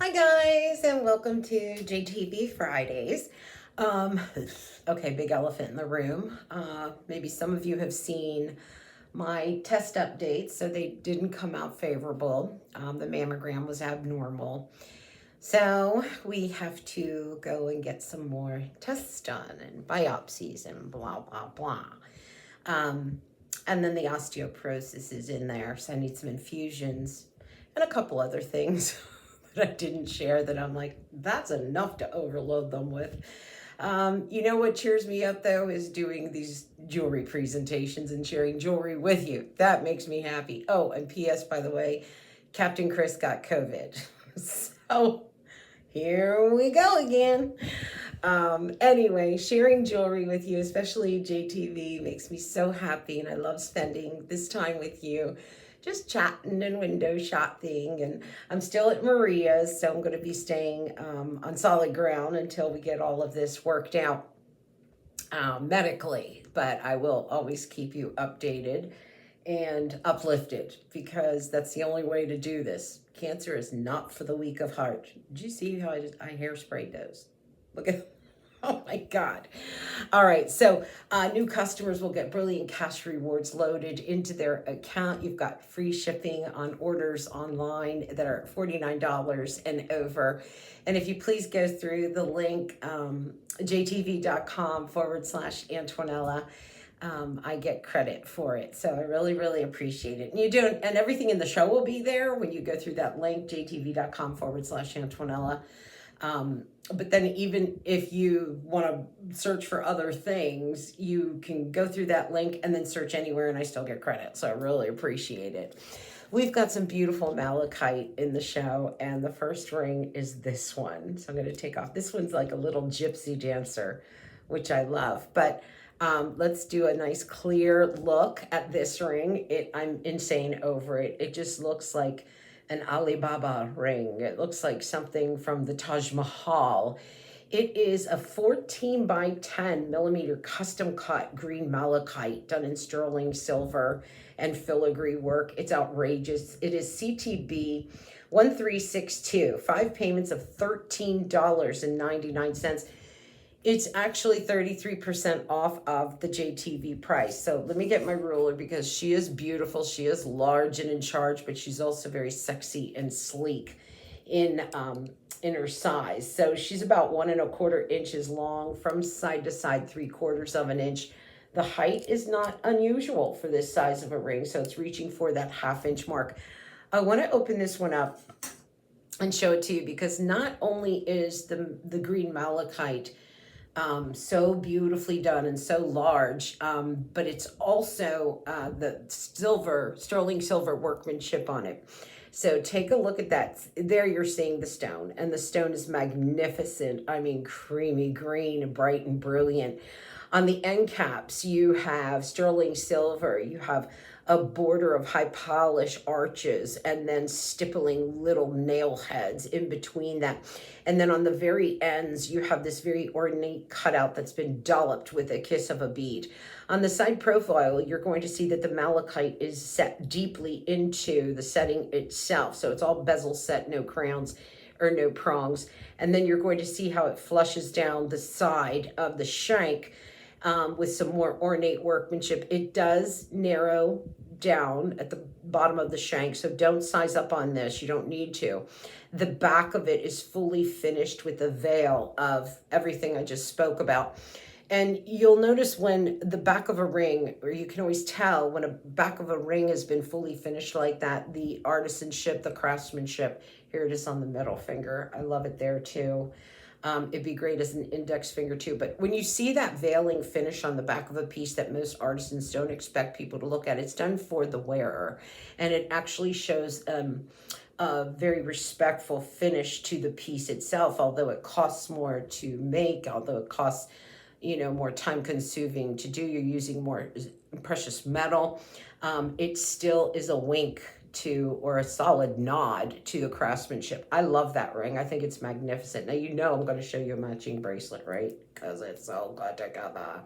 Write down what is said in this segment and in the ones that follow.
Hi guys, and welcome to JTV Fridays. Um, okay, big elephant in the room. Maybe some of you have seen my test updates, so they didn't come out favorable. The mammogram was abnormal. So we have to go and get some more tests done and biopsies and blah, blah, blah. Um, and then the osteoporosis is in there, so I need some infusions and a couple other things that I didn't share that I'm like, that's enough to overload them with. You know what cheers me up though is doing these jewelry presentations and sharing jewelry with you. That makes me happy. Oh, and P.S. by the way, Captain Chris got COVID. So here we go again. Anyway, sharing jewelry with you, especially JTV, makes me so happy, and I love spending this time with you, just chatting and window shopping. And I'm still at Maria's, so I'm going to be staying on solid ground until we get all of this worked out medically. But I will always keep you updated and uplifted because that's the only way to do this. Cancer is not for the weak of heart. Did you see how I hairsprayed those? Look at, oh my God. All right, so new customers will get brilliant cash rewards loaded into their account. You've got free shipping on orders online that are $49 and over. And if you please go through the link, jtv.com/Antonella, I get credit for it. So I really, really appreciate it. And you do, and everything in the show will be there when you go through that link, jtv.com/Antonella. But then even if you want to search for other things, you can go through that link and then search anywhere and I still get credit. So I really appreciate it. We've got some beautiful malachite in the show, and the first ring is this one. So I'm going to take off. This one's like a little gypsy dancer, which I love. But let's do a nice clear look at this ring. I'm insane over it. It just looks like an Alibaba ring. It looks like something from the Taj Mahal. It is a 14 by 10 millimeter custom cut green malachite done in sterling silver and filigree work. It's outrageous. It is CTB 1362, 5 payments of $13.99. It's actually 33% off of the JTV price. So let me get my ruler because she is beautiful. She is large and in charge, but she's also very sexy and sleek in her size. So she's about 1¼ inches long from side to side, 3/4 of an inch. The height is not unusual for this size of a ring, so it's reaching for that 1/2 inch mark. I want to open this one up and show it to you because not only is the green malachite so beautifully done and so large, but it's also the sterling silver workmanship on it. So take a look at that. There you're seeing the stone, and the stone is magnificent. I mean, creamy green and bright and brilliant. On the end caps, you have sterling silver. You have a border of high polish arches and then stippling little nail heads in between that. And then on the very ends, you have this very ornate cutout that's been dolloped with a kiss of a bead. On the side profile, you're going to see that the malachite is set deeply into the setting itself. So it's all bezel set, no crowns or no prongs. And then you're going to see how it flushes down the side of the shank with some more ornate workmanship. It does narrow down at the bottom of the shank, so don't size up on this. You don't need to. The back of it is fully finished with the veil of everything I just spoke about. And you'll notice when the back of a ring, or you can always tell when a back of a ring has been fully finished like that, the artisanship, the craftsmanship. Here it is on the middle finger. I love it there too. It'd be great as an index finger too. But when you see that veiling finish on the back of a piece that most artisans don't expect people to look at, it's done for the wearer. And it actually shows a very respectful finish to the piece itself, although it costs more to make, although it costs, more time consuming to do. You're using more precious metal. It still is a wink to, or a solid nod to the craftsmanship. I love that ring. I think it's magnificent. Now, you know I'm going to show you a matching bracelet, right? Because it's so good together.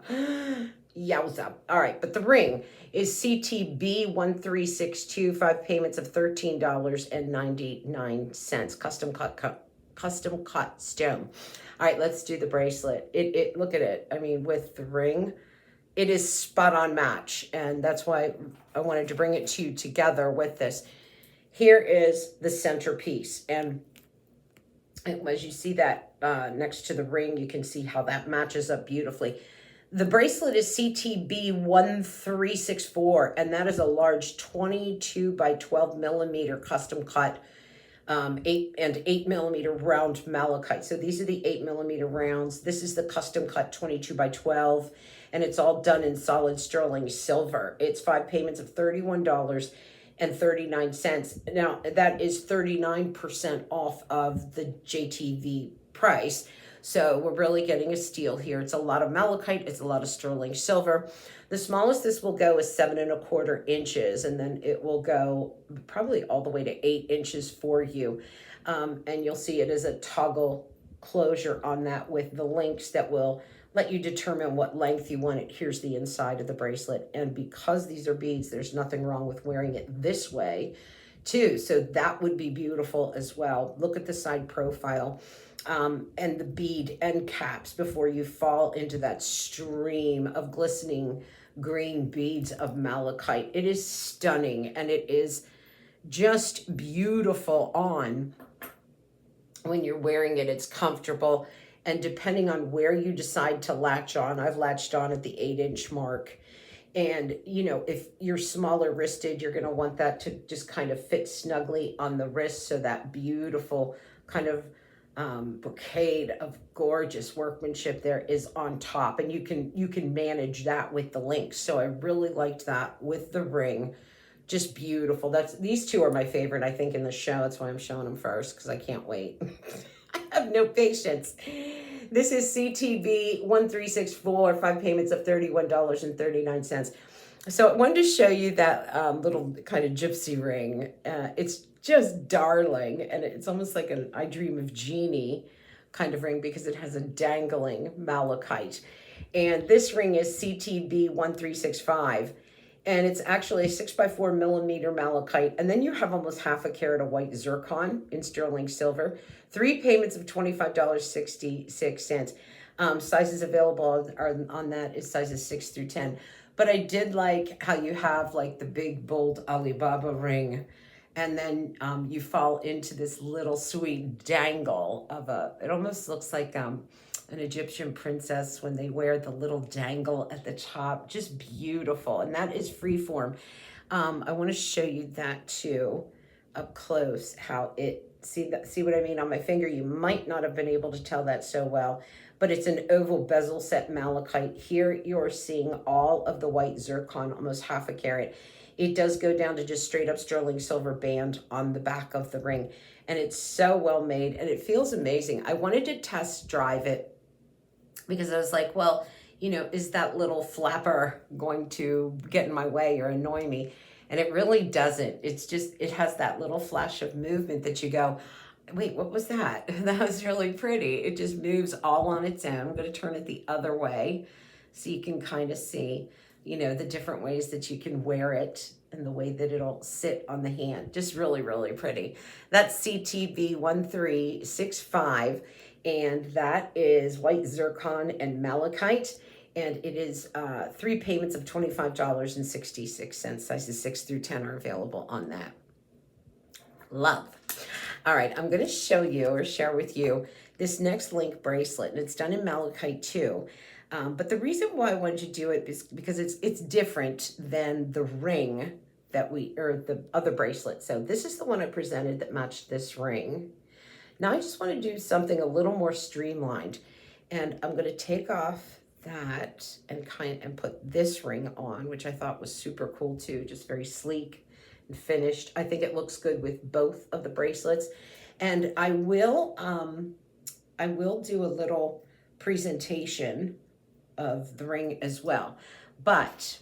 Yowza. All right, but the ring is CTB 1362, 5 payments of $13.99. Custom cut stone. All right, let's do the bracelet. It look at it. I mean, with the ring, it is spot on match, and that's why I wanted to bring it to you together with this. Here is the centerpiece, and as you see that next to the ring, you can see how that matches up beautifully. The bracelet is CTB 1364, and that is a large 22 by 12 millimeter custom cut 8 millimeter round malachite. So these are the 8 millimeter rounds. This is the custom cut 22 by 12, and it's all done in solid sterling silver. It's 5 payments of $31.39. Now that is 39% off of the JTV price. So we're really getting a steal here. It's a lot of malachite. It's a lot of sterling silver. The smallest this will go is 7¼ inches, and then it will go probably all the way to 8 inches for you. And you'll see it is a toggle closure on that with the links that will let you determine what length you want it. Here's the inside of the bracelet. And because these are beads, there's nothing wrong with wearing it this way too. So that would be beautiful as well. Look at the side profile. And the bead end caps before you fall into that stream of glistening green beads of malachite. It is stunning, and it is just beautiful on when you're wearing it. It's comfortable, and depending on where you decide to latch on, I've latched on at the 8-inch mark. And, you know, if you're smaller wristed, you're going to want that to just kind of fit snugly on the wrist. So that beautiful kind of brocade of gorgeous workmanship there is on top, and you can manage that with the links. So I really liked that with the ring. Just beautiful. These two are my favorite, I think, in the show. That's why I'm showing them first, because I can't wait. I have no patience. This is CTB 1364, 5 payments of $31.39. So I wanted to show you that little kind of gypsy ring. It's just darling, and it's almost like an I Dream of Jeannie kind of ring because it has a dangling malachite. And this ring is CTB 1365, and it's actually a 6 by 4 millimeter malachite. And then you have almost half a carat of white zircon in sterling silver. 3 payments of $25.66. Sizes available are on that is sizes 6 through 10. But I did like how you have like the big, bold Alibaba ring, and then you fall into this little sweet dangle of it almost looks like an Egyptian princess when they wear the little dangle at the top. Just beautiful. And that is freeform. I want to show you that too up close, how it, see what I mean on my finger? You might not have been able to tell that so well, but it's an oval bezel set malachite. Here you're seeing all of the white zircon, almost half a carat. It does go down to just straight up sterling silver band on the back of the ring. And it's so well made, and it feels amazing. I wanted to test drive it because I was like, well, you know, is that little flapper going to get in my way or annoy me? And it really doesn't. It's just, it has that little flash of movement that you go, wait, what was that? That was really pretty. It just moves all on its own. I'm going to turn it the other way so you can kind of see, you know, the different ways that you can wear it and the way that it'll sit on the hand. Just really, really pretty. That's CTB 1365, and that is white zircon and malachite. And it is 3 payments of $25.66. Sizes 6 through 10 are available on that. Love. All right, I'm going to show you or share with you this next link bracelet, and it's done in malachite too. But the reason why I wanted to do it is because it's different than the ring that or the other bracelet. So this is the one I presented that matched this ring. Now I just want to do something a little more streamlined, and I'm going to take off that and put this ring on, which I thought was super cool too, just very sleek and finished. I think it looks good with both of the bracelets, and I will do a little presentation of the ring as well. But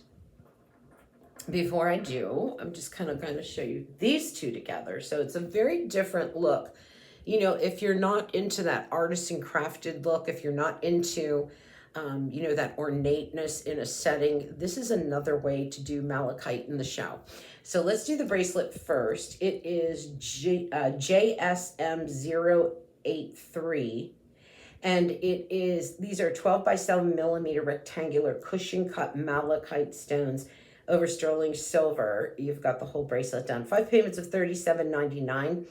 Before I do, I'm just kind of going to show you these two together. So it's a very different look. You know, if you're not into that artisan crafted look, if you're not into, you know, that ornateness in a setting, this is another way to do malachite in the show. So let's do the bracelet first. It is JSM083. And these are 12 by 7 millimeter rectangular cushion cut malachite stones over sterling silver. You've got the whole bracelet done. 5 payments of $37.99,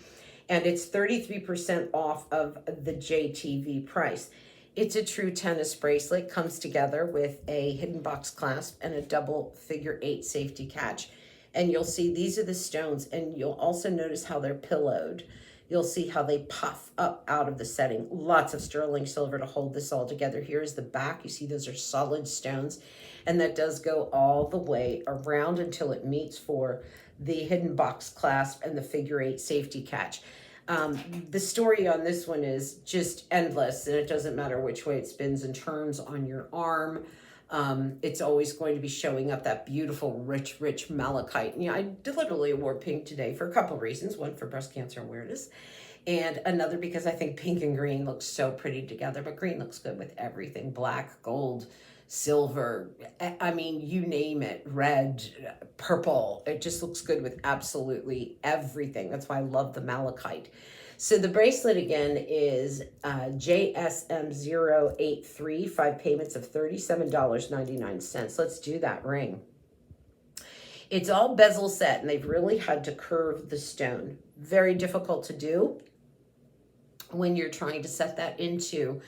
and it's 33% off of the JTV price. It's a true tennis bracelet, comes together with a hidden box clasp and a double figure 8 safety catch. And you'll see these are the stones, and you'll also notice how they're pillowed. You'll see how they puff up out of the setting. Lots of sterling silver to hold this all together. Here's the back. You see those are solid stones. And that does go all the way around until it meets for the hidden box clasp and the figure 8 safety catch. The story on this one is just endless, and it doesn't matter which way it spins and turns on your arm. It's always going to be showing up that beautiful, rich malachite. And, you know, I deliberately wore pink today for a couple of reasons. One, for breast cancer awareness, and another because I think pink and green look so pretty together, but green looks good with everything. Black, gold, silver, I mean, you name it, red, purple. It just looks good with absolutely everything. That's why I love the malachite. So the bracelet again is JSM083, 5 payments of $37.99. Let's do that ring. It's all bezel set, and they've really had to curve the stone. Very difficult to do when you're trying to set that into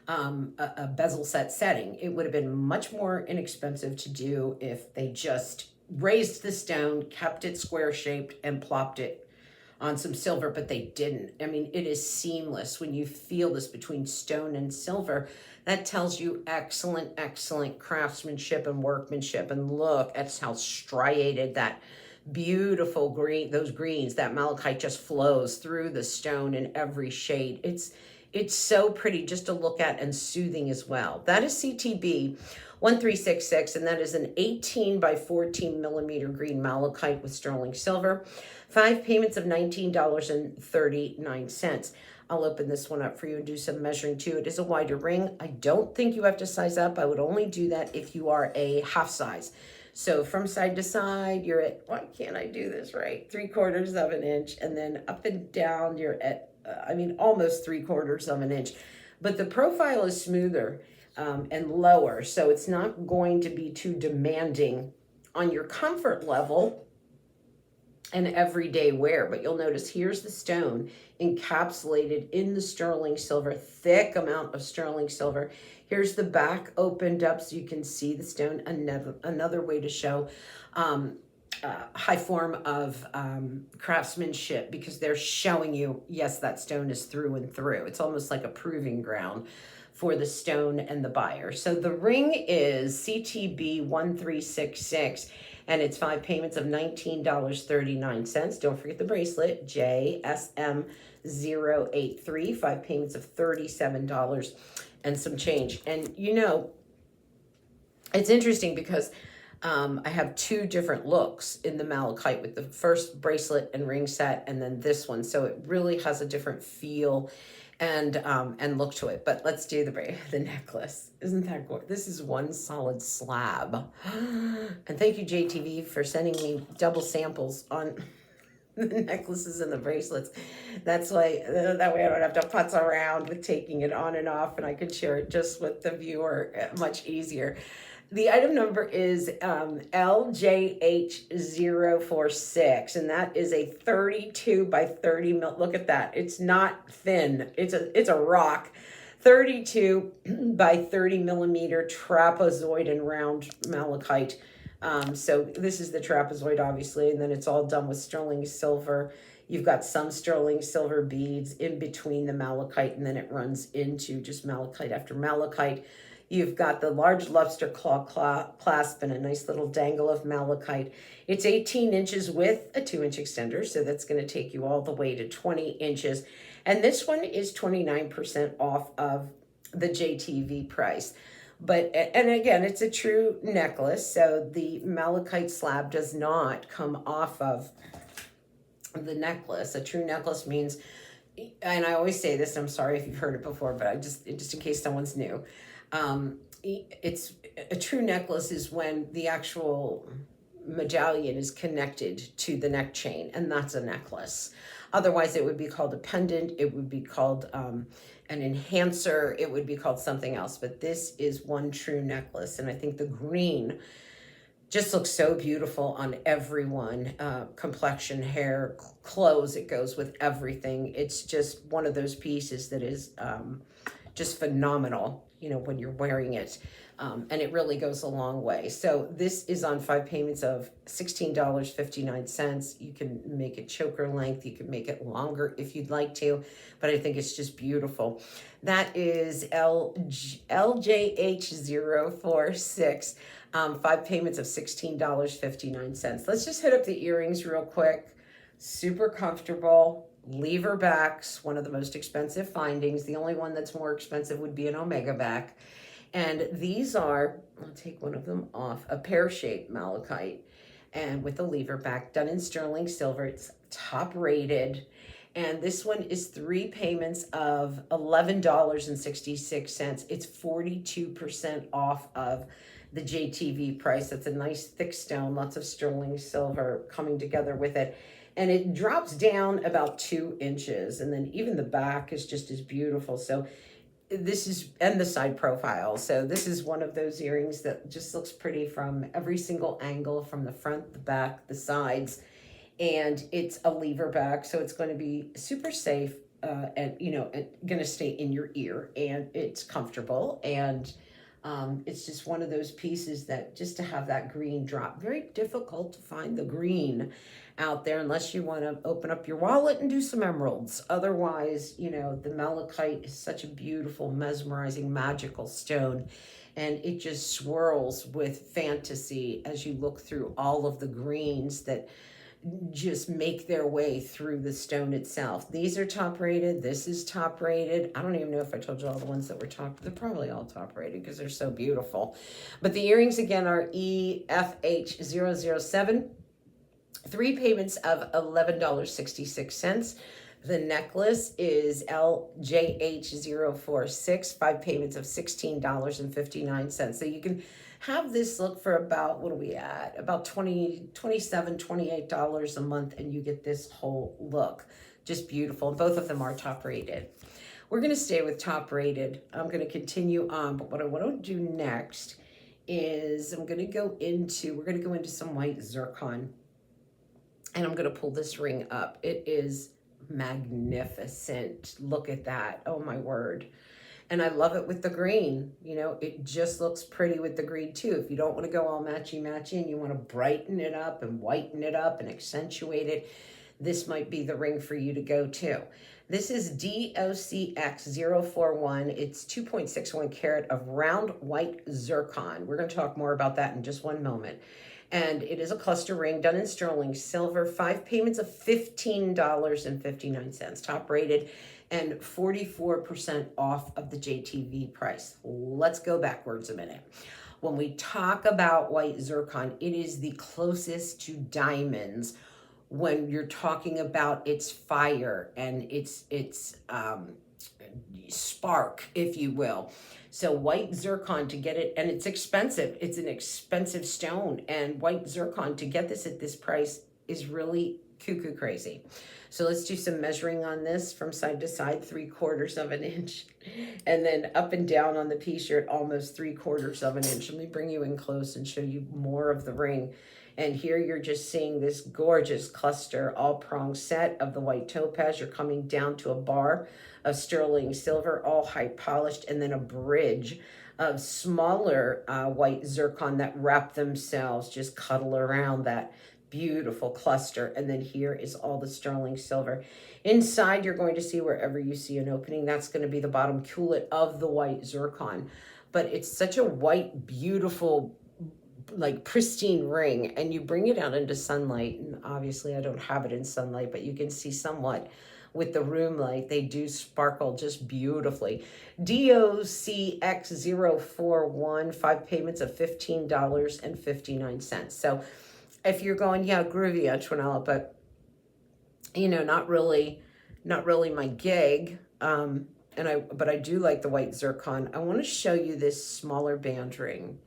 a bezel set setting. It would have been much more inexpensive to do if they just raised the stone, kept it square shaped, and plopped it on some silver, but they didn't. I mean, it is seamless when you feel this between stone and silver. That tells you excellent craftsmanship and workmanship. And look at how striated that beautiful green, those greens, that malachite just flows through the stone in every shade. It's so pretty just to look at, and soothing as well. That is CTB 1366, and that is an 18 by 14 millimeter green malachite with sterling silver. 5 payments of $19.39. I'll open this one up for you and do some measuring too. It is a wider ring. I don't think you have to size up. I would only do that if you are a half size. So from side to side, you're at, why can't I do this right? 3/4 of an inch, and then up and down, you're at, almost 3/4 of an inch. But the profile is smoother and lower, so it's not going to be too demanding on your comfort level and everyday wear. But you'll notice here's the stone encapsulated in the sterling silver, thick amount of sterling silver. Here's the back opened up so you can see the stone. Another way to show high form of craftsmanship, because they're showing you, yes, that stone is through and through. It's almost like a proving ground for the stone and the buyer. So the ring is CTB 1366, and it's 5 payments of $19.39. Don't forget the bracelet, JSM083, 5 payments of $37 and some change. And you know, it's interesting because I have 2 different looks in the malachite, with the first bracelet and ring set and then this one. So it really has a different feel and look to it. But let's do the necklace. Isn't that gorgeous? This is one solid slab. And thank you, JTV, for sending me double samples on the necklaces and the bracelets. That's why, that way I don't have to putz around with taking it on and off, and I could share it just with the viewer much easier. The item number is LJH046, and that is a 32 by 30 mil. Look at that. It's not thin. It's a rock. 32 by 30 millimeter trapezoid and round malachite. So this is the trapezoid, obviously, and then it's all done with sterling silver. You've got some sterling silver beads in between the malachite, and then it runs into just malachite after malachite. You've got the large lobster claw clasp and a nice little dangle of malachite. It's 18 inches with a 2-inch extender, so that's going to take you all the way to 20 inches. And this one is 29% off of the JTV price. But, and again, it's a true necklace. So the malachite slab does not come off of the necklace. A true necklace means, and I always say this, I'm sorry if you've heard it before, but just in case someone's new, it's a true necklace is when the actual medallion is connected to the neck chain, and that's a necklace. Otherwise, it would be called a pendant. It would be called an enhancer. It would be called something else. But this is one true necklace, and I think the green just looks so beautiful on everyone. Complexion, hair, clothes, it goes with everything. It's just one of those pieces that is just phenomenal, you know, when you're wearing it. And it really goes a long way. So this is on 5 payments of $16.59. You can make it choker length. You can make it longer if you'd like to, but I think it's just beautiful. That is LJH046. 5 payments of $16.59. Let's just hit up the earrings real quick. Super comfortable. Lever backs, one of the most expensive findings. The only one that's more expensive would be an omega back. And these are, I'll take one of them off, a pear-shaped malachite and with a lever back, done in sterling silver. It's top rated. And this one is 3 payments of $11.66. It's 42% off of the JTV price. That's a nice thick stone, lots of sterling silver coming together with it. And it drops down about 2 inches. And then even the back is just as beautiful. So this is, and the side profile. So this is one of those earrings that just looks pretty from every single angle, from the front, the back, the sides. And it's a lever back, so it's going to be super safe and, you know, going to stay in your ear, and it's comfortable. And it's just one of those pieces that just to have that green drop, very difficult to find the green out there unless you want to open up your wallet and do some emeralds. Otherwise, you know, the malachite is such a beautiful, mesmerizing, magical stone. And it just swirls with fantasy as you look through all of the greens that just make their way through the stone itself. These are top rated. This is top rated. I don't even know if I told you all the ones that were top. They're probably all top rated because they're so beautiful. But the earrings again are EFH007. 3 payments of $11.66. The necklace is LJH046. 5 payments of $16.59. So you can have this look for about, what are we at? About $27, $28 a month, and you get this whole look. Just beautiful. Both of them are top rated. We're going to stay with top rated. I'm going to continue on, but what I want to do next is we're going to go into some white zircon. And I'm going to pull this ring up. It is magnificent. Look at that. Oh my word. And I love it with the green. You know, it just looks pretty with the green too. If you don't want to go all matchy-matchy and you want to brighten it up and whiten it up and accentuate it, this might be the ring for you to go to. This is DOCX041. It's 2.61 carat of round white zircon. We're going to talk more about that in just one moment. And it is a cluster ring done in sterling silver, 5 payments of $15.59, top rated, and 44% off of the JTV price. Let's go backwards a minute. When we talk about white zircon, it is the closest to diamonds when you're talking about its fire and its spark, if you will. So white zircon, to get it, and it's expensive. It's an expensive stone, and white zircon, to get this at this price is really cuckoo crazy. So let's do some measuring on this from side to side, 3/4 of an inch, and then up and down on the piece, you're at almost 3/4 of an inch. Let me bring you in close and show you more of the ring. And here you're just seeing this gorgeous cluster, all prong set of the white topaz. You're coming down to a bar of sterling silver, all high polished, and then a bridge of smaller white zircon that wrap themselves, just cuddle around that beautiful cluster. And then here is all the sterling silver. Inside, you're going to see, wherever you see an opening, that's going to be the bottom culet of the white zircon. But it's such a white, beautiful, like pristine ring, and you bring it out into sunlight, and obviously I don't have it in sunlight, but you can see somewhat with the room light, they do sparkle just beautifully. DOCX041, 5 payments of $15.59. So if you're going, yeah, groovy, Antonella, but you know, not really my gig. But I do like the white zircon. I want to show you this smaller band ring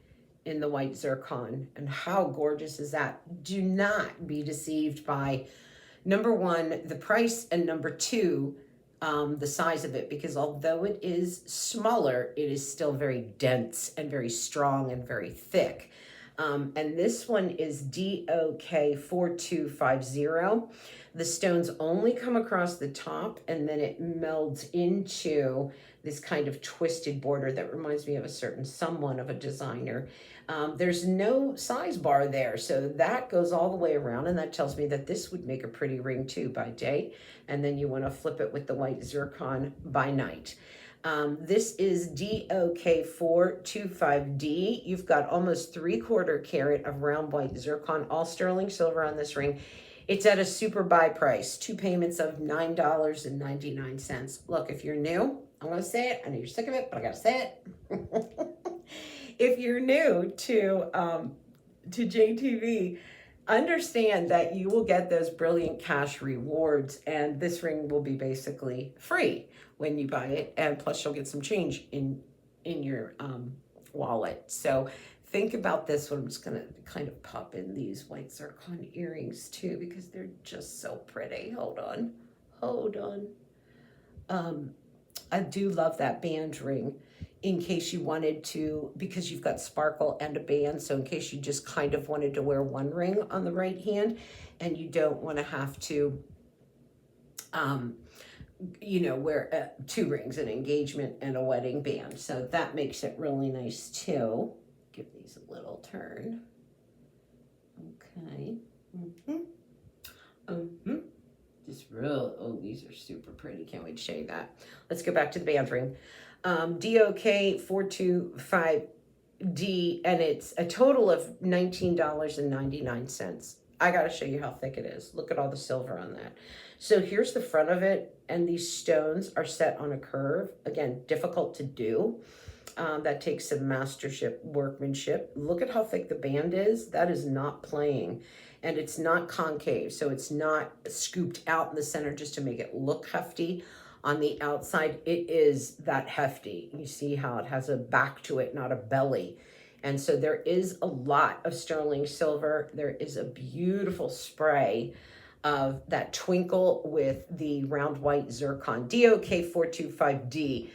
in the white zircon, and how gorgeous is that? Do not be deceived by, number one, the price, and number two, the size of it, because although it is smaller, it is still very dense and very strong and very thick. And this one is DOK4250. The stones only come across the top, and then it melds into this kind of twisted border that reminds me of a certain someone of a designer. There's no size bar there, so that goes all the way around, and that tells me that this would make a pretty ring too by day, and then you want to flip it with the white zircon by night. This is DOK425D. You've got almost 3/4 carat of round white zircon, all sterling silver on this ring. It's at a super buy price, 2 payments of $9.99. Look, if you're new, I'm going to say it. I know you're sick of it, but I got to say it. If you're new to JTV, understand that you will get those brilliant cash rewards, and this ring will be basically free when you buy it, and plus you'll get some change in your wallet. So think about this one. I'm just gonna kind of pop in these white zircon earrings too, because they're just so pretty. Hold on. I do love that band ring, in case you wanted to, because you've got sparkle and a band. So in case you just kind of wanted to wear one ring on the right hand, and you don't want to have to, you know, wear 2 rings, an engagement and a wedding band. So that makes it really nice too. Give these a little turn. Okay. Just real, oh, these are super pretty. Can't wait to show you that. Let's go back to the band ring. DOK425D, and it's a total of $19.99. I got to show you how thick it is. Look at all the silver on that. So here's the front of it, and these stones are set on a curve. Again, difficult to do. That takes some mastership workmanship. Look at how thick the band is. That is not playing. And it's not concave, so it's not scooped out in the center just to make it look hefty. On the outside, it is that hefty. You see how it has a back to it, not a belly. And so there is a lot of sterling silver. There is a beautiful spray of that twinkle with the round white zircon. DOK425D,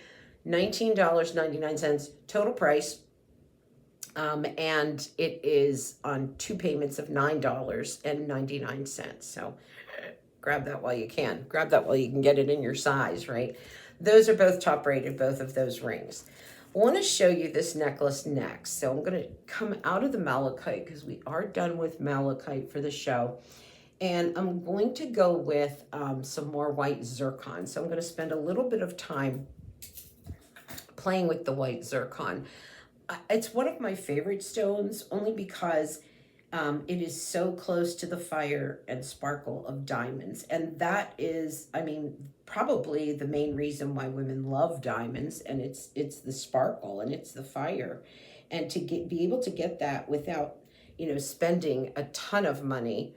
$19.99 total price. And it is on 2 payments of $9.99. So grab that while you can. Grab that while you can get it in your size, right? Those are both top rated, both of those rings. I want to show you this necklace next. So I'm going to come out of the malachite, because we are done with malachite for the show. And I'm going to go with some more white zircon. So I'm going to spend a little bit of time playing with the white zircon. It's one of my favorite stones, only because it is so close to the fire and sparkle of diamonds. And that is, I mean, probably the main reason why women love diamonds. And it's the sparkle and it's the fire. And to be able to get that without, you know, spending a ton of money,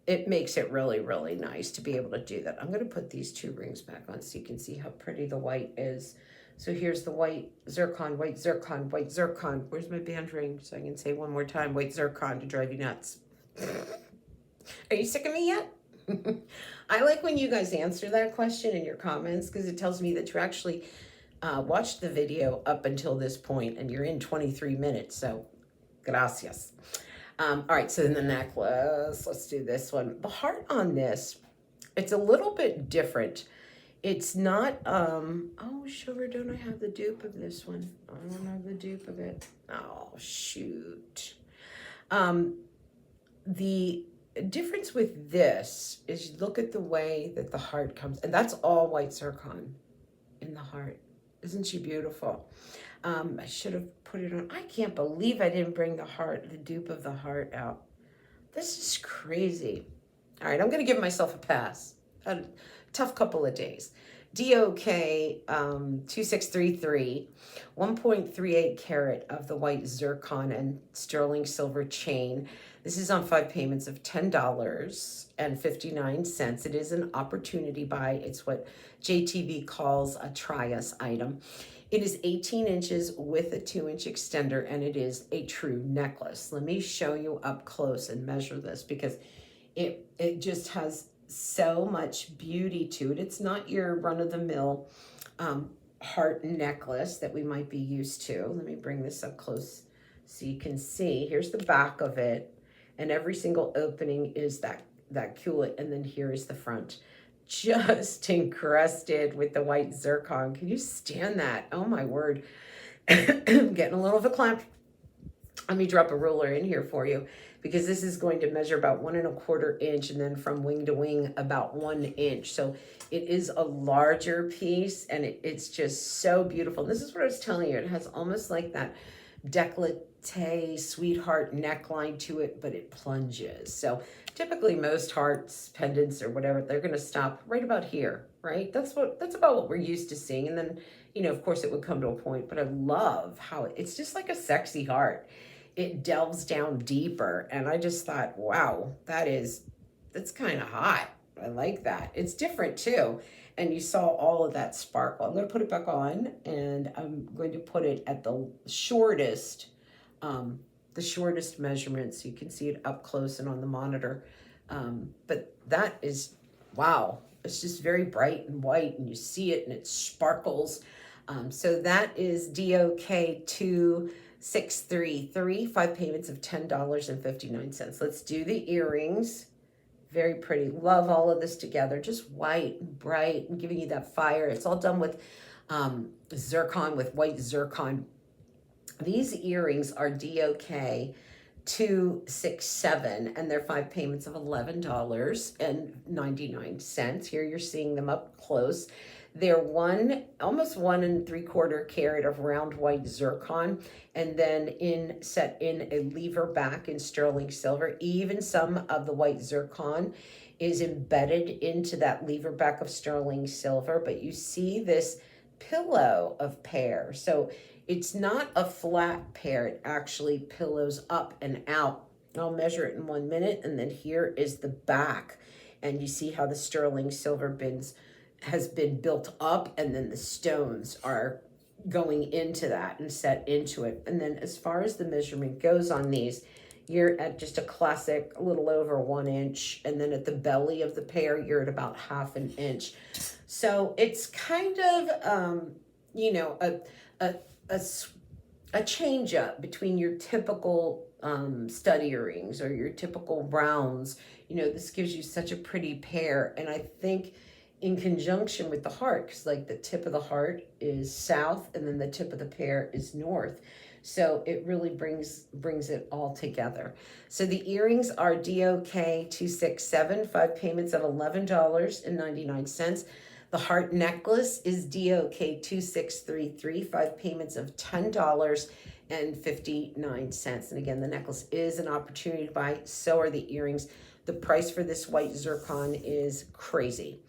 it makes it really, really nice to be able to do that. I'm going to put these 2 rings back on so you can see how pretty the white is. So here's the white zircon, white zircon, white zircon. Where's my band ring? So I can say one more time, white zircon, to drive you nuts. Are you sick of me yet? I like when you guys answer that question in your comments, because it tells me that you actually watched the video up until this point, and you're in 23 minutes. So gracias. All right, so then the necklace, let's do this one. The heart on this, it's a little bit different. It's not, oh, sugar, don't I have the dupe of this one? I don't have the dupe of it. Oh, shoot. The difference with this is, look at the way that the heart comes, and that's all white zircon in the heart. Isn't she beautiful? I should have put it on. I can't believe I didn't bring the heart, the dupe of the heart out. This is crazy. All right, I'm going to give myself a pass. a tough couple of days. DOK 2633, 1.38 carat of the white zircon and sterling silver chain. This is on 5 payments of $10.59. It is an opportunity buy. It's what JTV calls a try us item. It is 18 inches with a 2-inch extender, and it is a true necklace. Let me show you up close and measure this, because it just has so much beauty to it. It's not your run-of-the-mill heart necklace that we might be used to. Let me bring this up close so you can see. Here's the back of it, and every single opening is that culet, and then here is the front, just encrusted with the white zircon. Can you stand that? Oh my word. I'm getting a little of a clamp. Let me drop a ruler in here for you, because this is going to measure about 1¼ inch, and then from wing to wing about 1 inch. So it is a larger piece, and it's just so beautiful. This is what I was telling you. It has almost like that décolleté sweetheart neckline to it, but it plunges. So typically most hearts, pendants, or whatever, they're going to stop right about here, right? That's about what we're used to seeing. And then, you know, of course it would come to a point, but I love how it's just like a sexy heart. It delves down deeper, and I just thought, wow, that's kind of hot. I like that. It's different too. And you saw all of that sparkle. I'm going to put it back on, and I'm going to put it at the shortest measurement, so you can see it up close and on the monitor. But that is, wow, it's just very bright and white, and you see it and it sparkles. So that is DOK 2633, 5 payments of $10.59. Let's do the earrings. Very pretty. Love all of this together. Just white and bright and giving you that fire. It's all done with zircon, with white zircon. These earrings are DOK 267, and they're 5 payments of $11.99. Here you're seeing them up close. They're almost 1¾ carat of round white zircon, and then set in a lever back in sterling silver. Even some of the white zircon is embedded into that lever back of sterling silver, but you see this pillow of pear. So it's not a flat pear, it actually pillows up and out. I'll measure it in 1 minute, and then here is the back, and you see how the sterling silver has been built up, and then the stones are going into that and set into it. And then as far as the measurement goes on these, you're at just a classic, a little over 1 inch, and then at the belly of the pear, you're at about 1/2 inch. So it's kind of, you know, a change up between your typical stud earrings or your typical rounds. You know, this gives you such a pretty pair, and I think in conjunction with the heart, because like the tip of the heart is south, and then the tip of the pear is north. So it really brings it all together. So the earrings are DOK 267, 5 payments of $11.99. The heart necklace is DOK 2633, 5 payments of $10.59. And again, the necklace is an opportunity to buy. So are the earrings. The price for this white zircon is crazy.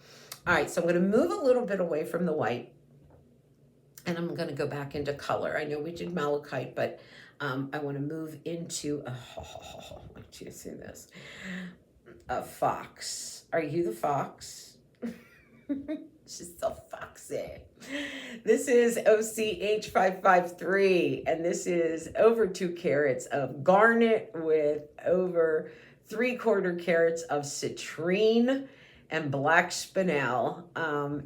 All right, so I'm going to move a little bit away from the white, and I'm going to go back into color. I know we did malachite, but I want to move into, let you see this, a fox. Are you the fox? She's so foxy. This is OCH 553, and this is over 2 carats of garnet with over 3/4 carats of citrine and black spinel,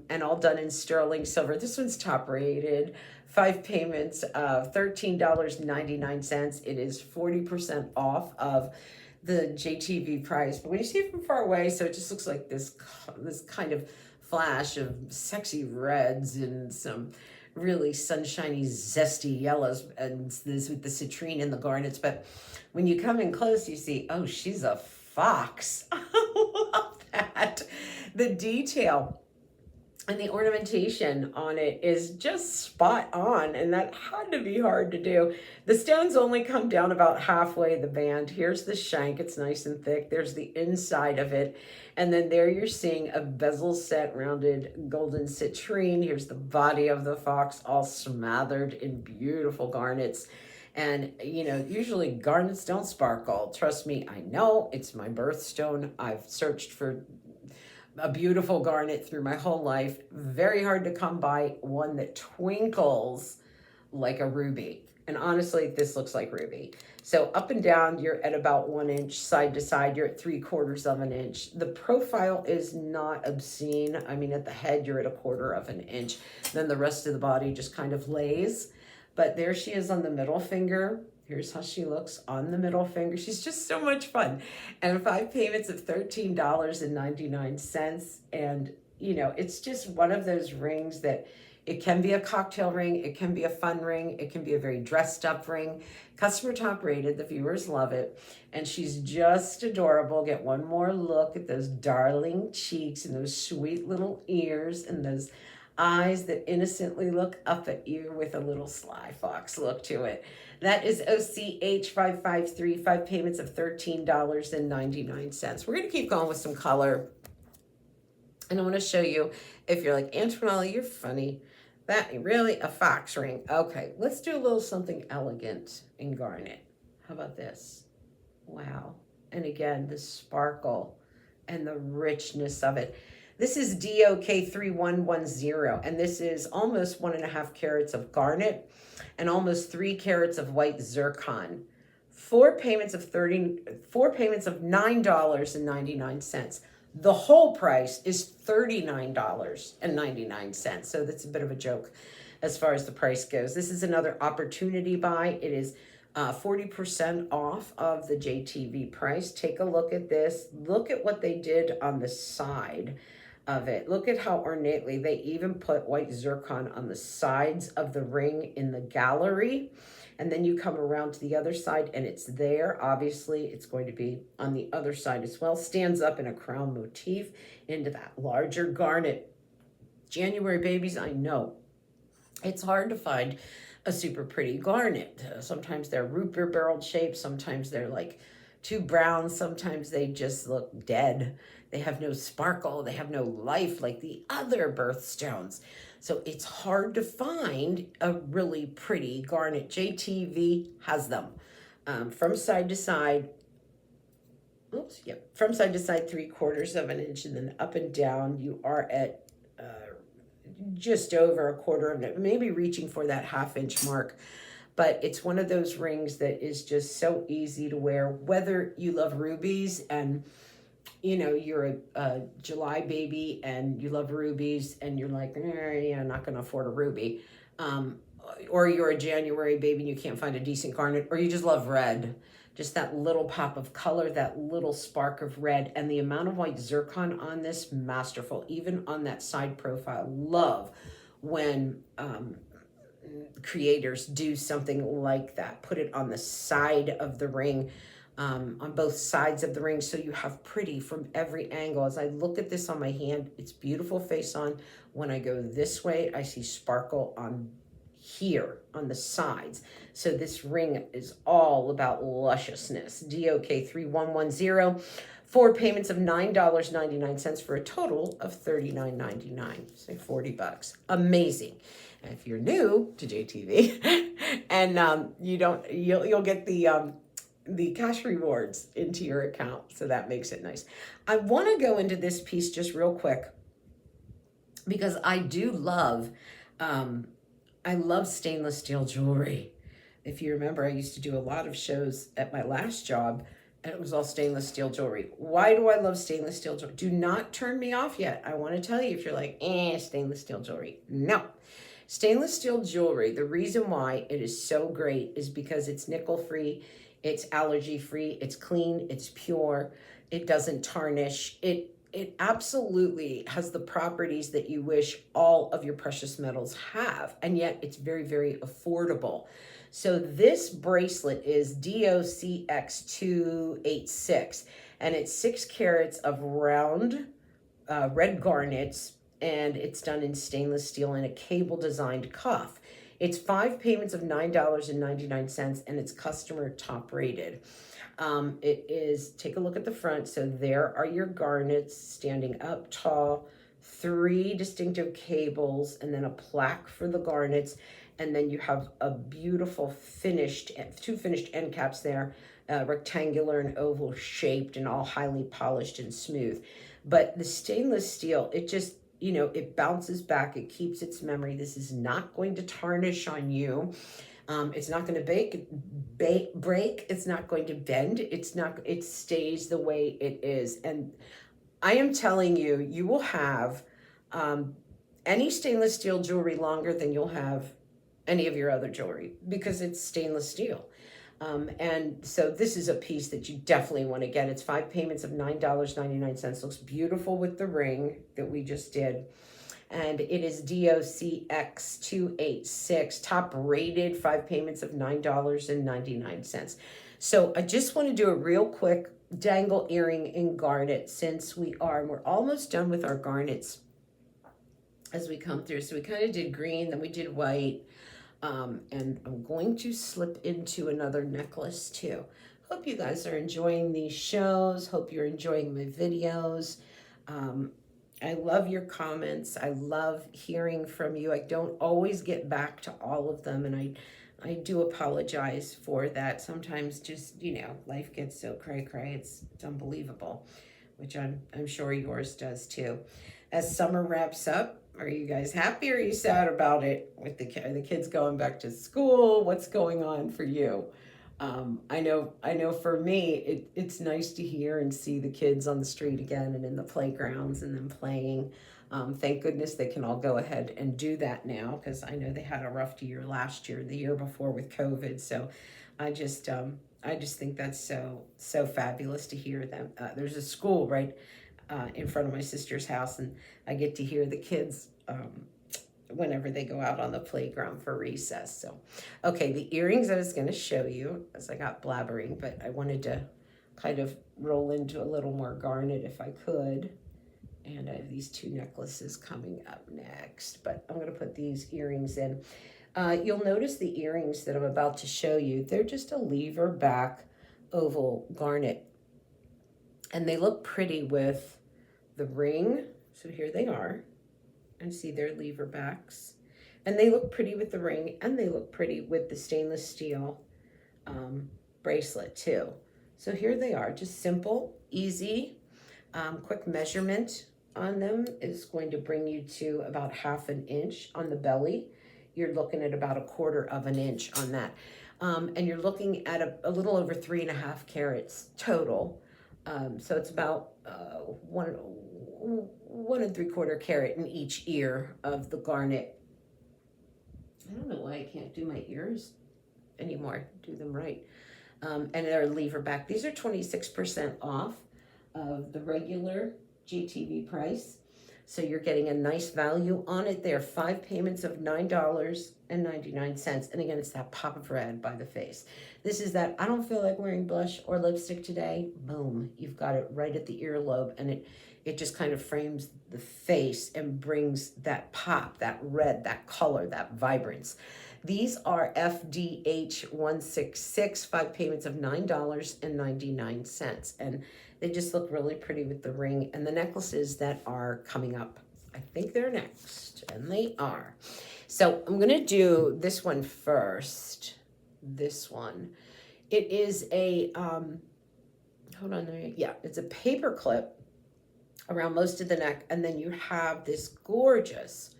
and all done in sterling silver. This one's top rated. 5 payments of $13.99. It is 40% off of the JTV price. But when you see it from far away, so it just looks like this kind of flash of sexy reds and some really sunshiny, zesty yellows, and this with the citrine and the garnets. But when you come in close, you see, oh, she's a fox. I love that. The detail And the ornamentation on it is just spot on, and that had to be hard to do. The stones only come down about halfway the band. Here's the shank, it's nice and thick. There's the inside of it, and then there you're seeing a bezel set rounded golden citrine. Here's the body of the fox, all smothered in beautiful garnets. And you know, usually garnets don't sparkle. Trust me, I know, it's my birthstone. I've searched for a beautiful garnet through my whole life. Very hard to come by one that twinkles like a ruby. And honestly, this looks like ruby. So up and down, you're at about 1 inch. Side to side, you're at 3/4 of an inch. The profile is not obscene. I mean, at the head, you're at 1/4 of an inch. Then the rest of the body just kind of lays. But there she is on the middle finger. Here's how she looks on the middle finger. She's just so much fun. And 5 payments of $13.99. And, you know, it's just one of those rings that it can be a cocktail ring. It can be a fun ring. It can be a very dressed up ring. Customer top rated. The viewers love it. And she's just adorable. Get one more look at those darling cheeks and those sweet little ears and those eyes that innocently look up at you with a little sly fox look to it. That is OCH 553, 5 payments of $13.99. We're going to keep going with some color. And I want to show you, if you're like, Antonella, you're funny. That really a fox ring. Okay, let's do a little something elegant in garnet. How about this? Wow. And again, the sparkle and the richness of it. This is DOK 3110, and this is almost 1.5 carats of garnet and almost 3 carats of white zircon. 4 payments of $9.99. The whole price is $39.99. So that's a bit of a joke as far as the price goes. This is another opportunity buy. It is 40% off of the JTV price. Take a look at this. Look at what they did on the side of it. Look at how ornately they even put white zircon on the sides of the ring in the gallery. And then you come around to the other side and it's there. Obviously, it's going to be on the other side as well. Stands up in a crown motif into that larger garnet. January babies, I know. It's hard to find a super pretty garnet. Sometimes they're root beer barreled shaped. Sometimes they're like too brown. Sometimes they just look dead. They have no sparkle. They have no life like the other birthstones. So it's hard to find a really pretty garnet. JTV has them from side to side. Oops, yep. From side to side, 3/4 of an inch, and then up and down, you are at just over 1/4 of it, maybe reaching for that 1/2 inch mark. But it's one of those rings that is just so easy to wear, whether you love rubies and you know, you're a July baby and you love rubies and you're like, yeah, I'm not going to afford a ruby. Or you're a January baby and you can't find a decent garnet, or you just love red. Just that little pop of color, that little spark of red, and the amount of white zircon on this, masterful. Even on that side profile, love when creators do something like that. Put it on the side of the ring. On both sides of the ring, so you have pretty from every angle. As I look at this on my hand, it's beautiful face on. When I go this way, I see sparkle on here on the sides. So this ring is all about lusciousness. DOK 3110, 4 payments of $9.99 for a total of $39.99. Say $40. Amazing. And if you're new to JTV and you'll get the cash rewards into your account. So that makes it nice. I want to go into this piece just real quick because I do love, I love stainless steel jewelry. If you remember, I used to do a lot of shows at my last job and it was all stainless steel jewelry. Why do I love stainless steel jewelry? Do not turn me off yet. I want to tell you if you're like, stainless steel jewelry. No. Stainless steel jewelry, the reason why it is so great is because it's nickel free. It's allergy free, it's clean, it's pure, it doesn't tarnish. It absolutely has the properties that you wish all of your precious metals have, and yet it's very, very affordable. So this bracelet is DOCX286, and it's 6 carats of round red garnets and it's done in stainless steel and a cable designed cuff. It's 5 payments of $9.99, and it's customer top rated. It is, take a look at the front. So there are your garnets standing up tall, 3 distinctive cables, and then a plaque for the garnets. And then you have a beautiful finished, 2 finished end caps there, rectangular and oval shaped and all highly polished and smooth. But the stainless steel, it just, you know, it bounces back, it keeps its memory. This is not going to tarnish on you. It's not going to break. It's not going to bend. It stays the way it is. And I am telling you, you will have any stainless steel jewelry longer than you'll have any of your other jewelry, because it's stainless steel. And so this is a piece that you definitely want to get. It's 5 payments of $9.99. Looks beautiful with the ring that we just did. And it is DOCX286, top rated, 5 payments of $9.99. So I just want to do a real quick dangle earring in garnet, since we're almost done with our garnets as we come through. So we kind of did green, then we did white. And I'm going to slip into another necklace too. Hope you guys are enjoying these shows. Hope you're enjoying my videos. I love your comments. I love hearing from you. I don't always get back to all of them, and I do apologize for that. Sometimes just, you know, life gets so cray-cray. It's unbelievable, which I'm sure yours does too. As summer wraps up, are you guys happy or are you sad about it? With the kids going back to school, what's going on for you? I know for me, it's nice to hear and see the kids on the street again and in the playgrounds and them playing. Thank goodness they can all go ahead and do that now, because I know they had a rough year last year, the year before with COVID. So I just think that's so fabulous to hear them. There's a school right in front of my sister's house, and I get to hear the kids whenever they go out on the playground for recess. So, okay, the earrings I was going to show you, as I got blabbering, but I wanted to kind of roll into a little more garnet if I could. And I have these 2 necklaces coming up next, but I'm going to put these earrings in. You'll notice the earrings that I'm about to show you, they're just a lever back oval garnet. And they look pretty with the ring. So here they are. And see their lever backs. And they look pretty with the ring, and they look pretty with the stainless steel bracelet too. So here they are, just simple, easy, quick measurement on them is going to bring you to about 1/2 inch on the belly. You're looking at about 1/4 inch on that. And you're looking at a little over 3.5 carats total. So it's about 1 3/4 carat in each ear of the garnet. I don't know why I can't do my ears anymore, do them right. And they're lever back. These are 26% off of the regular JTV price. So you're getting a nice value on it. They're 5 payments of $9.99. And again, it's that pop of red by the face. This is that, I don't feel like wearing blush or lipstick today. Boom, you've got it right at the earlobe, and it just kind of frames the face and brings that pop, that red, that color, that vibrance. These are FDH 166, 5 payments of $9.99. And they just look really pretty with the ring and the necklaces that are coming up. I think they're next, and they are. So I'm gonna do this one first. This one. It is a, hold on there. Yeah, it's a paper clip around most of the neck, and then you have this gorgeous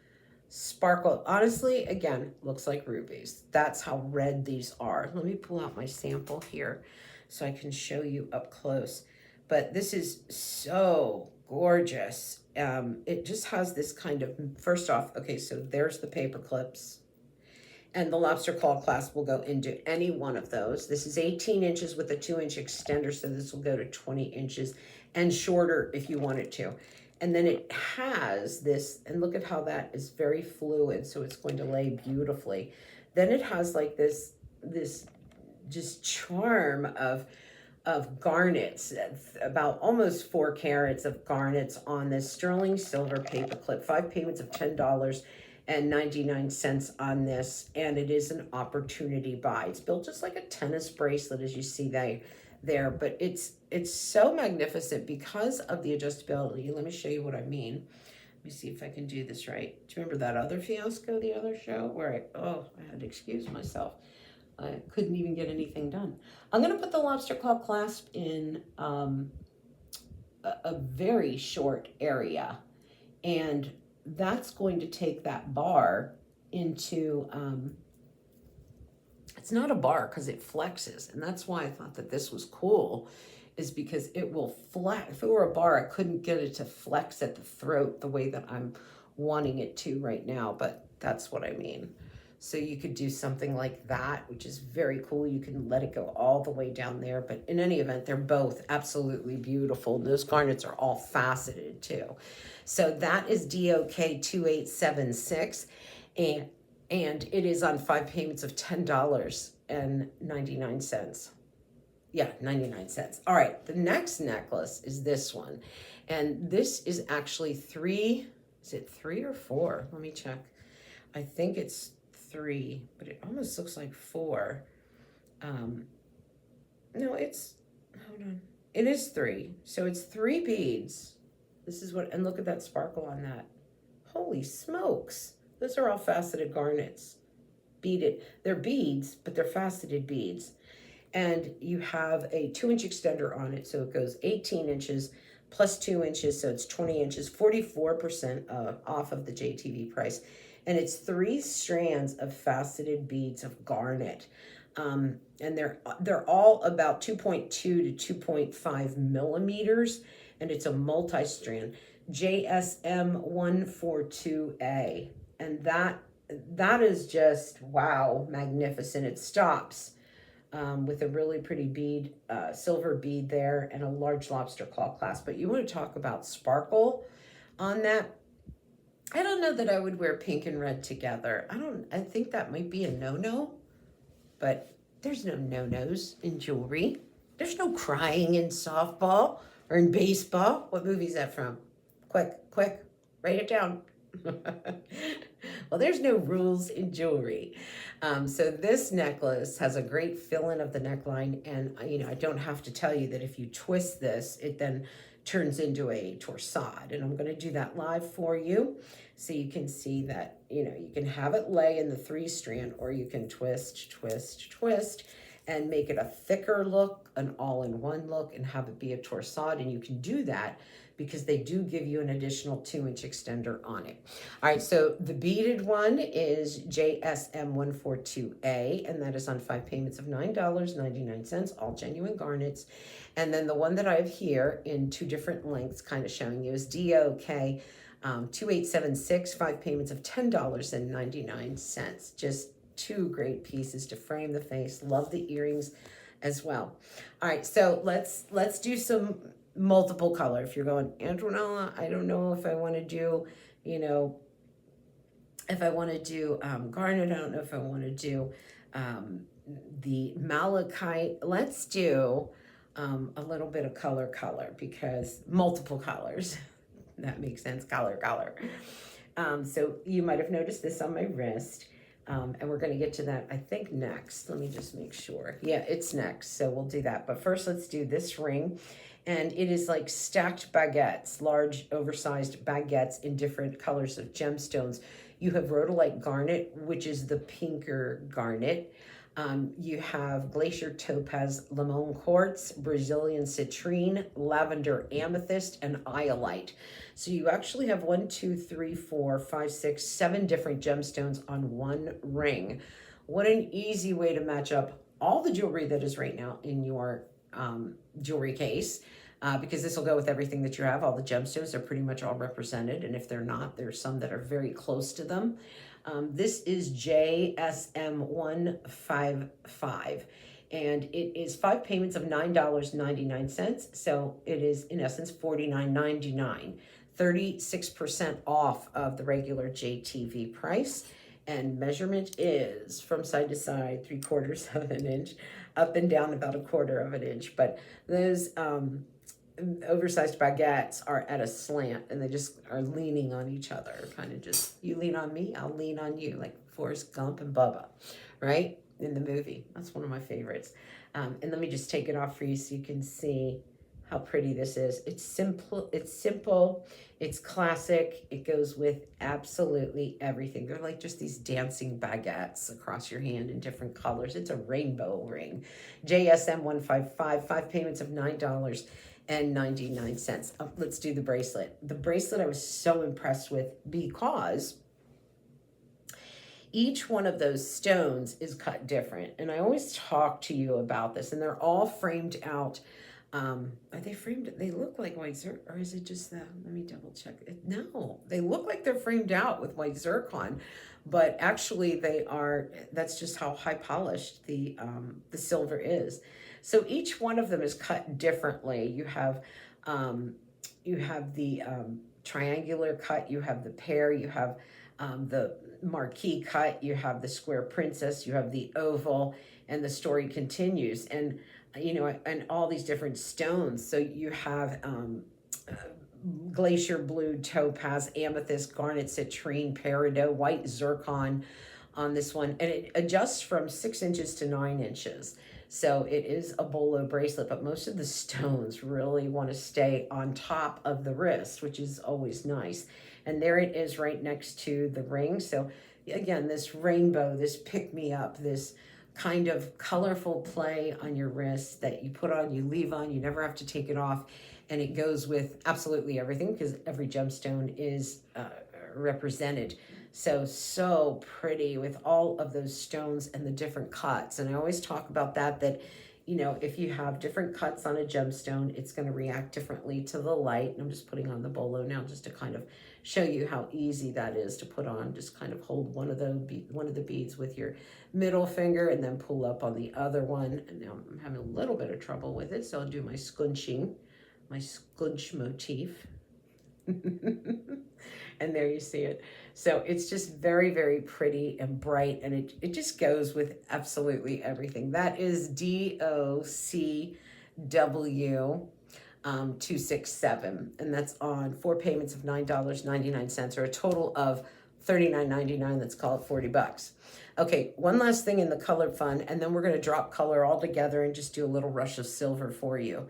sparkle. Honestly, again, looks like rubies. That's how red these are. Let me pull out my sample here so I can show you up close. But this is so gorgeous. It just has this kind of, first off, okay, so there's the paper clips, and the lobster claw clasp will go into any one of those. This is 18 inches with a 2-inch extender, so this will go to 20 inches and shorter if you want it to. And then it has this, and look at how that is very fluid, so it's going to lay beautifully. Then it has like this just charm of of garnets, about almost 4 carats of garnets on this sterling silver paper clip. 5 payments of $10.99 on this, and it is an opportunity buy. It's built just like a tennis bracelet, as you see there, but it's so magnificent because of the adjustability. Let me show you what I mean. Let me see if I can do this right. Do you remember that other fiasco, the other show, where I had to excuse myself? I couldn't even get anything done. I'm going to put the lobster claw clasp in a very short area, and that's going to take that bar into, it's not a bar because it flexes, and that's why I thought that this was cool, is because it will flex. If it were a bar, I couldn't get it to flex at the throat the way that I'm wanting it to right now, but that's what I mean. So you could do something like that, which is very cool. You can let it go all the way down there. But in any event, they're both absolutely beautiful. Those garnets are all faceted too. So that is DOK 2876. And it is on 5 payments of $10.99. Yeah, 99 cents. All right, the next necklace is this one. And this is actually 3, is it 3 or 4? Let me check. I think it's 3, but it almost looks like 4. No, hold on. It is 3. So it's 3 beads. This is what, and look at that sparkle on that. Holy smokes. Those are all faceted garnets. Beaded. They're beads, but they're faceted beads. And you have a 2-inch extender on it. So it goes 18 inches plus 2 inches. So it's 20 inches, 44% off of the JTV price. And it's 3 strands of faceted beads of garnet. And they're all about 2.2 to 2.5 millimeters. And it's a multi-strand. JSM 142A. And that is just, wow, magnificent. It stops with a really pretty bead, silver bead there, and a large lobster claw clasp. But you want to talk about sparkle on that. I don't know that I would wear pink and red together. I think that might be a no-no, but there's no no-nos in jewelry. There's no crying in softball or in baseball. What movie is that from? Quick, write it down. Well, there's no rules in jewelry. So this necklace has a great fill-in of the neckline, and I don't have to tell you that if you twist this, it then turns into a torsade, and I'm going to do that live for you so you can see that you can have it lay in the 3-strand, or you can twist and make it a thicker look, an all-in-one look, and have it be a torsade. And you can do that because they do give you an additional 2-inch extender on it. All right, so the beaded one is JSM 142A, and that is on 5 payments of $9.99, all genuine garnets. And then the one that I have here in 2 different lengths, kind of showing you, is DOK 2876, 5 payments of $10.99. Just 2 great pieces to frame the face. Love the earrings as well. All right, so let's do some multiple color. If you're going, Antonella, I don't know if I want to do, if I want to do garnet. I don't know if I want to do the malachite. Let's do a little bit of color, because multiple colors. That makes sense. Color. So you might have noticed this on my wrist. And we're going to get to that, I think, next. Let me just make sure. Yeah, it's next. So we'll do that. But first, let's do this ring. And it is like stacked baguettes, large, oversized baguettes in different colors of gemstones. You have rhodolite garnet, which is the pinker garnet. You have glacier topaz limon quartz, Brazilian citrine, lavender amethyst, and iolite. So you actually have 1, 2, 3, 4, 5, 6, 7 different gemstones on one ring. What an easy way to match up all the jewelry that is right now in your jewelry case, because this will go with everything that you have. All the gemstones are pretty much all represented, and if they're not, there's some that are very close to them. This is JSM 155, and it is 5 payments of $9.99. So it is, in essence, $49.99, 36% off of the regular JTV price. And measurement is from side to side 3/4 of an inch, up and down about 1/4 of an inch. But those oversized baguettes are at a slant, and they just are leaning on each other, kind of just, you lean on me, I'll lean on you, like Forrest Gump and Bubba, right? In the movie. That's one of my favorites. And let me just take it off for you so you can see how pretty this is. It's simple, it's classic, it goes with absolutely everything. They're like just these dancing baguettes across your hand in different colors. It's a rainbow ring. JSM 155, 5 payments of $9.99. Let's do the bracelet. The bracelet I was so impressed with because each one of those stones is cut different. And I always talk to you about this, and they're all framed out. Are they framed? They look like white zircon, or is it just the, let me double check. No, they look like they're framed out with white zircon, but actually they are, that's just how high polished the silver is. So each one of them is cut differently. You have the triangular cut, you have the pear, you have the marquee cut, you have the square princess, you have the oval, and the story continues. And you know, and all these different stones. So you have glacier blue, topaz, amethyst, garnet, citrine, peridot, white zircon on this one, and it adjusts from 6 inches to 9 inches. So it is a bolo bracelet, but most of the stones really want to stay on top of the wrist, which is always nice. And there it is right next to the ring. So again, this rainbow, this pick-me-up, this kind of colorful play on your wrist that you put on, you leave on, you never have to take it off. And it goes with absolutely everything because every gemstone is represented. So pretty with all of those stones and the different cuts. And I always talk about that, you know, if you have different cuts on a gemstone, it's going to react differently to the light. And I'm just putting on the bolo now just to kind of show you how easy that is to put on. Just kind of hold one of the beads with your middle finger and then pull up on the other one. And now I'm having a little bit of trouble with it, so I'll do my scunching, my scunch motif. And there you see it. So it's just very, very pretty and bright, and it just goes with absolutely everything. That is DOCW 267, and that's on 4 payments of $9.99, or a total of $39.99. Let's call it $40. Okay, one last thing in the color fun, and then we're going to drop color all together and just do a little rush of silver for you.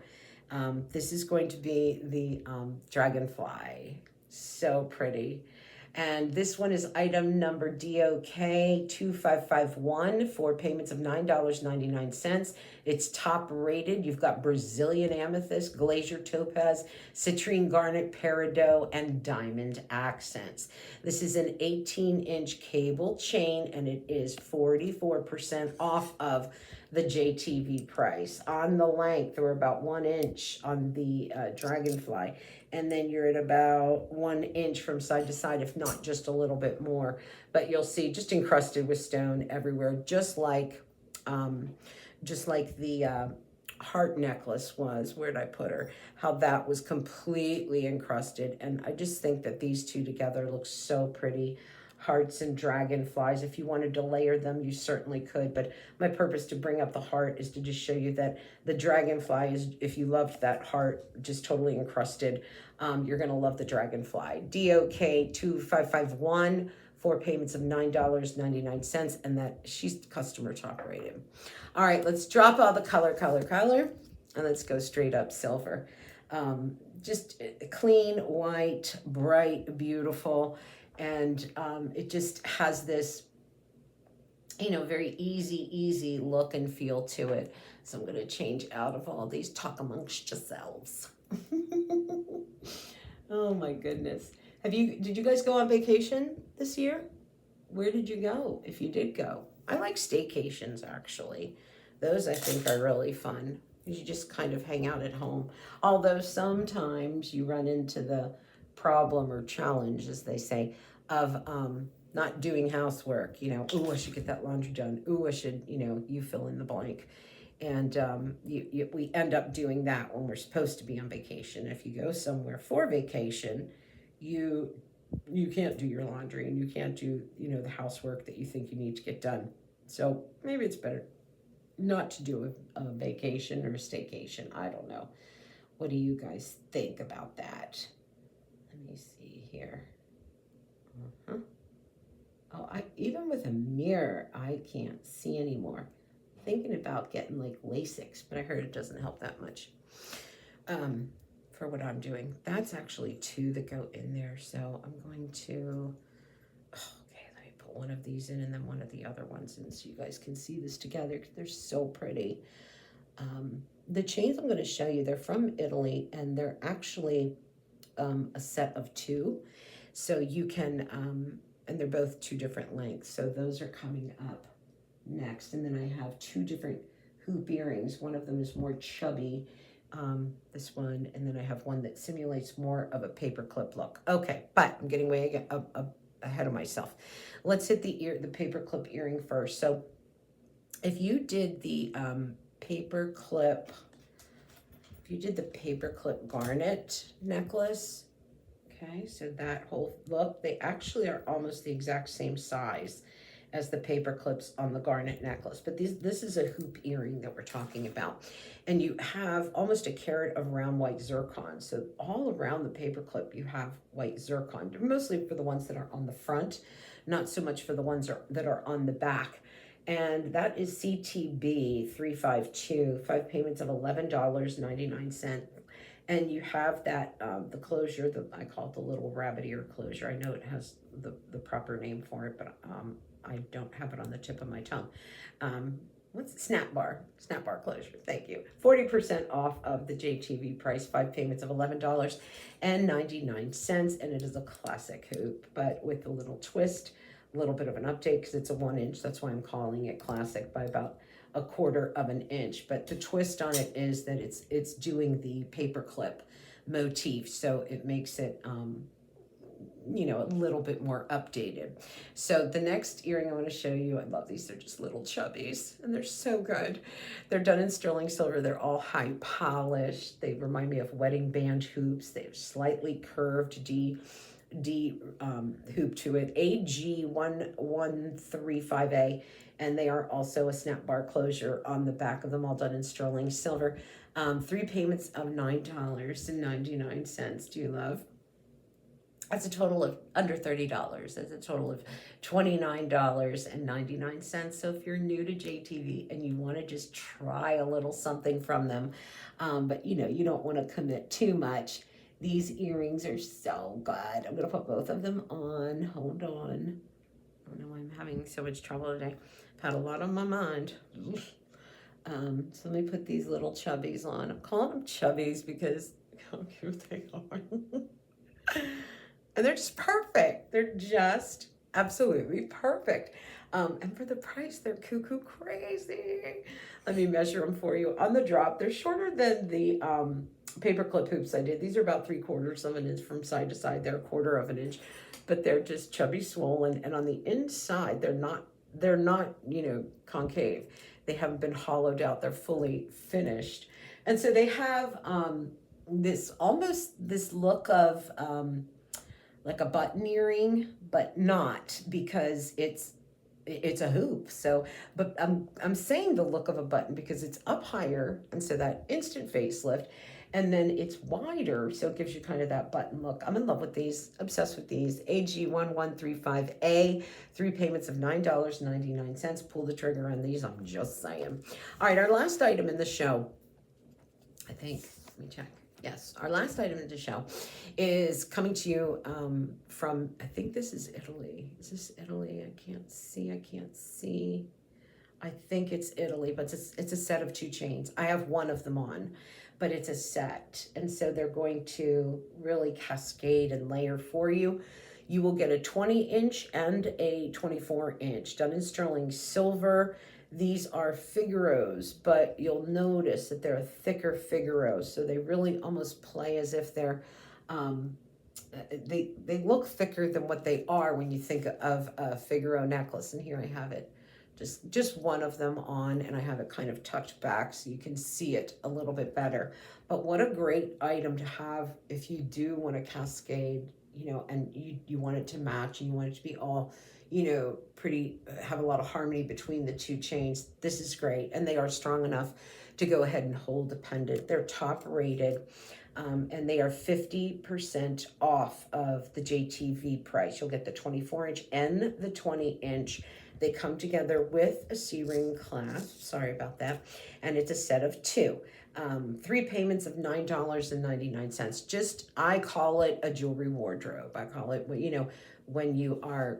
This is going to be the dragonfly. So pretty. And this one is item number DOK 2551, 4 payments of $9.99. It's top rated. You've got Brazilian amethyst, glacier topaz, citrine garnet, peridot, and diamond accents. This is an 18-inch cable chain, and it is 44% off of the JTV price. On the length, we're about 1 inch on the dragonfly, and then you're at about 1 inch from side to side, if not just a little bit more. But you'll see just encrusted with stone everywhere, just like the heart necklace was. Where'd I put her? How that was completely encrusted. And I just think that these two together look so pretty. Hearts and dragonflies. If you wanted to layer them, you certainly could. But my purpose to bring up the heart is to just show you that the dragonfly is, if you loved that heart just totally encrusted, you're going to love the dragonfly. DOK 2551, 4 payments of $9.99, and that she's customer top rated. All right, let's drop all the color, and let's go straight up silver. Just clean, white, bright, beautiful. And it just has this, you know, very easy look and feel to it. So I'm going to change out of all these. Talk amongst yourselves. Oh my goodness. Did you guys go on vacation this year? Where did you go, if you did go? I like staycations, actually. Those I think are really fun. You just kind of hang out at home. Although sometimes you run into the problem or challenge, as they say, of not doing housework. You know, ooh, I should get that laundry done. Ooh, I should, you know, you fill in the blank. And we end up doing that when we're supposed to be on vacation. If you go somewhere for vacation, you you can't do your laundry and you can't do, the housework that you think you need to get done. So maybe it's better not to do a vacation or a staycation. I don't know. What do you guys think about that? Let me see here. Uh-huh. Oh, even with a mirror, I can't see anymore. Thinking about getting like LASIK, but I heard it doesn't help that much for what I'm doing. That's actually two that go in there. So I'm going to, okay, let me put one of these in and then one of the other ones in so you guys can see this together. They're so pretty. The chains I'm going to show you, they're from Italy and they're actually a set of two. So you can, and they're both two different lengths. So those are coming up next. And then I have two different hoop earrings. One of them is more chubby, this one, and then I have one that simulates more of a paperclip look. Okay, but I'm getting way ahead of myself. Let's hit the paperclip earring first. So if you did the paperclip garnet necklace, okay, so that whole look, they actually are almost the exact same size as the paper clips on the garnet necklace. But this is a hoop earring that we're talking about. And you have almost a carat of round white zircon. So all around the paper clip, you have white zircon, mostly for the ones that are on the front, not so much for the ones that are on the back. And that is CTB 352, 5 payments of $11.99. And you have that, the closure, I call it the little rabbit ear closure. I know it has the proper name for it, but I don't have it on the tip of my tongue. What's it? Snap bar closure. Thank you. 40% off of the JTV price, 5 payments of $11.99. And it is a classic hoop, but with a little twist, a little bit of an update because it's a 1 inch. That's why I'm calling it classic by about a quarter of an inch. But the twist on it is that it's doing the paperclip motif. So it makes it, a little bit more updated. So the next earring I want to show you, I love these. They're just little chubbies and they're so good. They're done in sterling silver. They're all high polished. They remind me of wedding band hoops. They have slightly curved D hoop to it, AG1135A, and they are also a snap bar closure on the back of them, all done in sterling silver. 3 payments of $9.99. Do you love? That's a total of under $30. That's a total of $29.99. So if you're new to JTV and you want to just try a little something from them, but you don't want to commit too much, these earrings are so good. I'm going to put both of them on. Hold on. I don't know why I'm having so much trouble today. I've had a lot on my mind. So let me put these little chubbies on. I'm calling them chubbies because how cute they are. And they're just perfect. They're just absolutely perfect. And for the price, they're cuckoo crazy. Let me measure them for you. On the drop, they're shorter than the paperclip hoops I did. These are about 3/4 of an inch from side to side. They're 1/4 of an inch, but they're just chubby swollen. And on the inside, they're not concave. They haven't been hollowed out. They're fully finished. And so they have this look of like a button earring, but not, because it's a hoop. So, but I'm saying the look of a button because it's up higher, and so that instant facelift, and then it's wider, so it gives you kind of that button look. I'm in love with these, obsessed with these. AG1135A, 3 payments of $9.99. Pull the trigger on these, I'm just saying. All right, our last item in the show, I think, let me check. Yes, our last item in the show is coming to you from, I think this is Italy. Is this Italy? I can't see. I think it's Italy, but it's a set of 2 chains. I have one of them on, but it's a set. And so they're going to really cascade and layer for you. You will get a 20-inch and a 24-inch done in sterling silver. These are Figaros, but you'll notice that they're a thicker Figaro, so they really almost play as if they're, they look thicker than what they are when you think of a Figaro necklace. And here I have it, just one of them on, and I have it kind of tucked back so you can see it a little bit better. But what a great item to have if you do want to cascade, you know, and you want it to match and you want it to be all, you know, pretty, have a lot of harmony between the two chains. This is great. And they are strong enough to go ahead and hold the pendant. They're top rated. And they are 50% off of the JTV price. You'll get the 24-inch and the 20-inch. They come together with a C-ring clasp. Sorry about that. And it's a set of two. 3 payments of $9.99. Just, I call it a jewelry wardrobe. I call it, you know, when you are,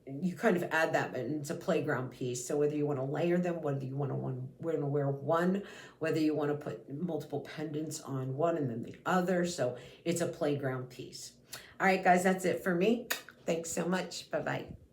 you kind of add that, and it's a playground piece. So whether you want to layer them, whether you want to wear one, whether you want to put multiple pendants on one and then the other. So it's a playground piece. All right, guys, that's it for me. Thanks so much. Bye-bye.